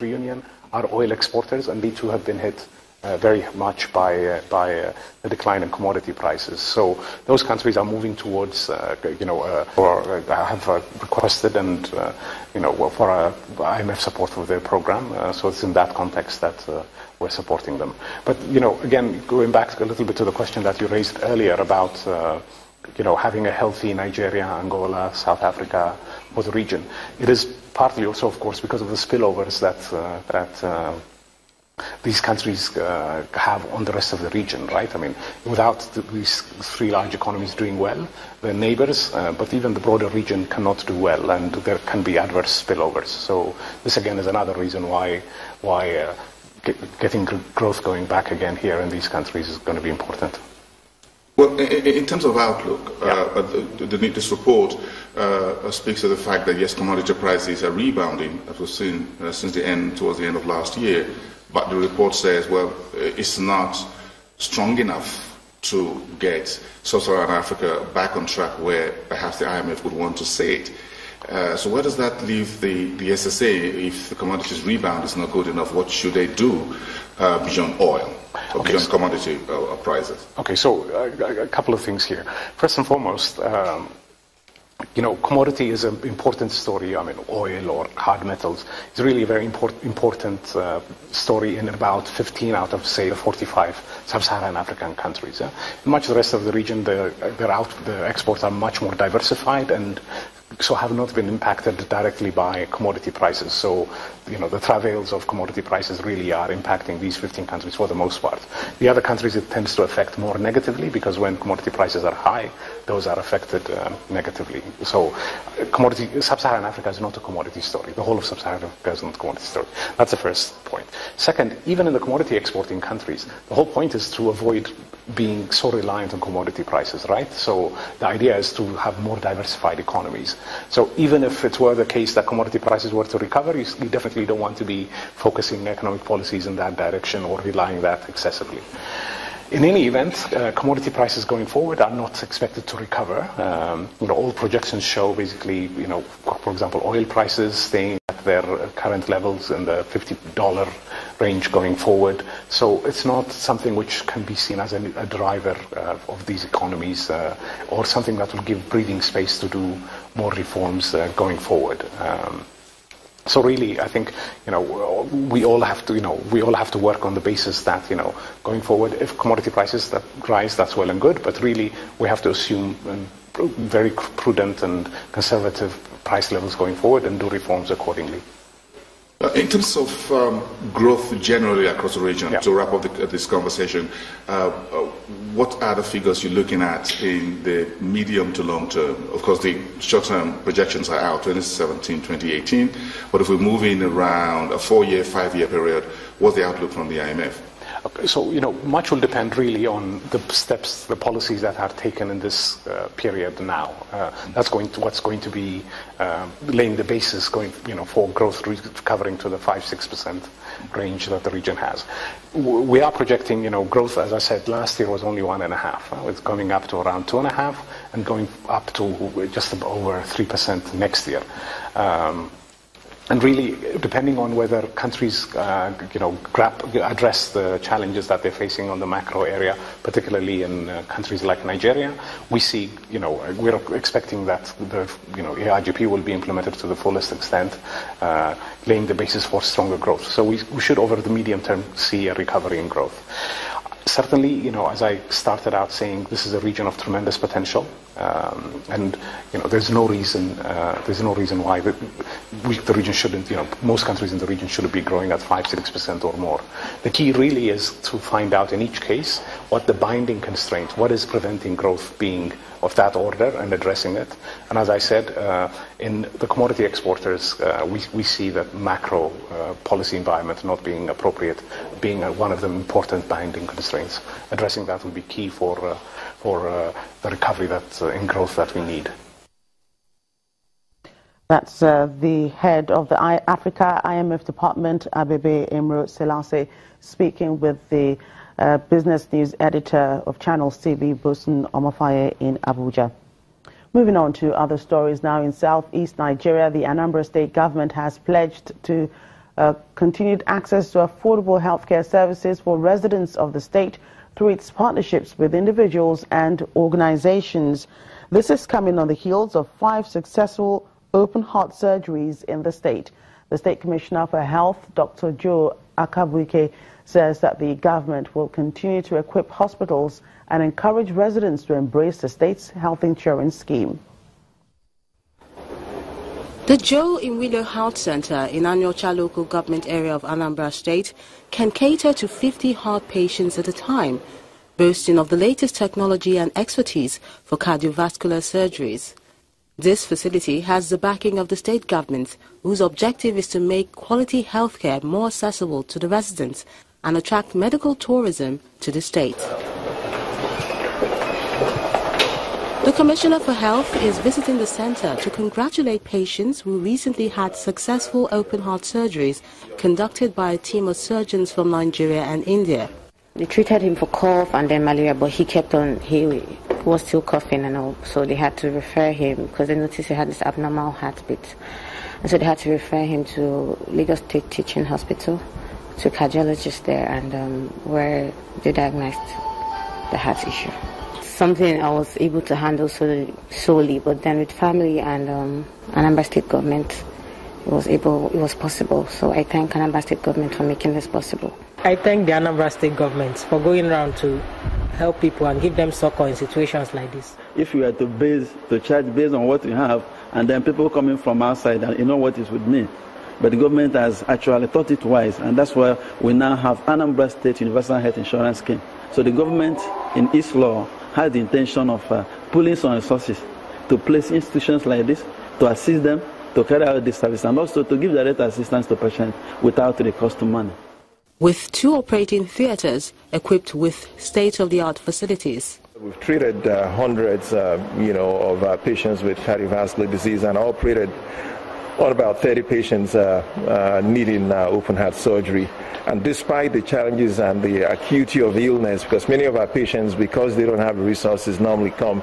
Union are oil exporters, and they too have been hit very much by the decline in commodity prices. So those countries are moving towards, or have requested and, for IMF support for their program. So it's in that context that we're supporting them. But, again, going back a little bit to the question that you raised earlier about, having a healthy Nigeria, Angola, South Africa for the region, it is partly also, of course, because of the spillovers that these countries have on the rest of the region, right? I mean, without these three large economies doing well, the neighbors, but even the broader region cannot do well, and there can be adverse spillovers. So this, again, is another reason why getting growth going back again here in these countries is going to be important. Well, in terms of outlook, this report speaks to the fact that, yes, commodity prices are rebounding, as we've seen towards the end of last year. But the report says, well, it's not strong enough to get Sub-Saharan Africa back on track where perhaps the IMF would want to see it. So where does that leave the SSA if the commodities rebound is not good enough? What should they do beyond oil, or beyond commodity prices? Okay, so a couple of things here. First and foremost, commodity is an important story. I mean, oil or hard metals is really a very important story in about 15 out of, say, the 45 sub-Saharan African countries. In much of the rest of the region, the exports are much more diversified and so have not been impacted directly by commodity prices. So, the travails of commodity prices really are impacting these 15 countries for the most part. The other countries it tends to affect more negatively because when commodity prices are high, those are affected negatively. So, Sub-Saharan Africa is not a commodity story. The whole of Sub-Saharan Africa is not a commodity story. That's the first point. Second, even in the commodity exporting countries, the whole point is to avoid being so reliant on commodity prices, right? So the idea is to have more diversified economies. So even if it were the case that commodity prices were to recover, you definitely don't want to be focusing economic policies in that direction or relying that excessively. In any event, commodity prices going forward are not expected to recover. All projections show basically, for example, oil prices staying at their current levels in the $50 range going forward. So it's not something which can be seen as a driver of these economies or something that will give breathing space to do more reforms going forward. So really, I think, we all have to work on the basis that, going forward, if commodity prices that rise, that's well and good, but really we have to assume very prudent and conservative price levels going forward and do reforms accordingly. In terms of growth generally across the region, to wrap up this conversation, what are the figures you're looking at in the medium to long term? Of course, the short-term projections are out, 2017, 2018, but if we move in around a 4-year, 5-year period, what's the outlook from the IMF? Okay, so, much will depend really on the steps, the policies that are taken in this period now. That's what's going to be laying the basis for growth recovering to the 5-6% range that the region has. We are projecting, growth, as I said, last year was only 1.5%. It's coming up to around 2.5% and going up to just over 3% next year. And really, depending on whether countries, address the challenges that they're facing on the macro area, particularly in countries like Nigeria, we see, we're expecting that the, AIGP will be implemented to the fullest extent, laying the basis for stronger growth. So we should, over the medium term, see a recovery in growth. Certainly, as I started out saying, this is a region of tremendous potential, and there's no reason why the region shouldn't. Most countries in the region should be growing at 5-6% or more. The key really is to find out in each case what the binding constraint, what is preventing growth being of that order, and addressing it. And as I said, in the commodity exporters, we see that macro policy environment not being appropriate, being one of the important binding constraints. Addressing that will be key for the recovery in growth that we need. That's the head of the Africa IMF Department, Abebe Emro Selassie, speaking with the business news editor of Channels TV, Bosun Omofaye, in Abuja. Moving on to other stories now. In southeast Nigeria, the Anambra state government has pledged to continued access to affordable healthcare services for residents of the state through its partnerships with individuals and organizations. This is coming on the heels of 5 successful open-heart surgeries in the state. The State Commissioner for Health, Dr. Joe Akabuike, says that the government will continue to equip hospitals and encourage residents to embrace the state's health insurance scheme. The Joe Inwilo Health Center in Anyocha local government area of Anambra State can cater to 50 heart patients at a time, boasting of the latest technology and expertise for cardiovascular surgeries. This facility has the backing of the state government, whose objective is to make quality healthcare more accessible to the residents and attract medical tourism to the state. The Commissioner for Health is visiting the center to congratulate patients who recently had successful open-heart surgeries conducted by a team of surgeons from Nigeria and India. They treated him for cough and then malaria, but he kept on, he was still coughing and all, so they had to refer him because they noticed he had this abnormal heartbeat. And so they had to refer him to Lagos State Teaching Hospital, to a cardiologist there, and where they diagnosed the heart issue. Something I was able to handle solely, but then with family and Anambra State government, it was possible. So I thank Anambra State government for making this possible. I thank the Anambra State government for going around to help people and give them succor in situations like this. If we are to charge based on what we have, and then people coming from outside, and you know what is with me. But the government has actually thought it wise, and that's why we now have Anambra State Universal Health Insurance Scheme. So the government in its law has the intention of pulling some resources to place institutions like this, to assist them, to carry out this service, and also to give direct assistance to patients without the cost of money. With 2 operating theatres equipped with state-of-the-art facilities. We've treated hundreds, of patients with cardiovascular disease and operated on about 30 patients needing open heart surgery. And despite the challenges and the acuity of illness, because many of our patients, because they don't have the resources, normally come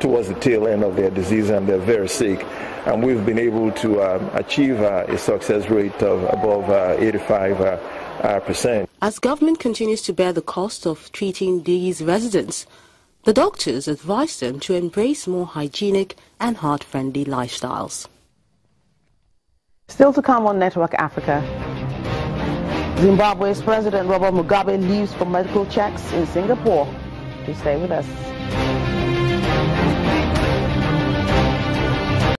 towards the tail end of their disease and they're very sick. And we've been able to achieve a success rate of above 85%. As government continues to bear the cost of treating these residents, the doctors advise them to embrace more hygienic and heart-friendly lifestyles. Still to come on Network Africa. Zimbabwe's President Robert Mugabe leaves for medical checks in Singapore. Please stay with us.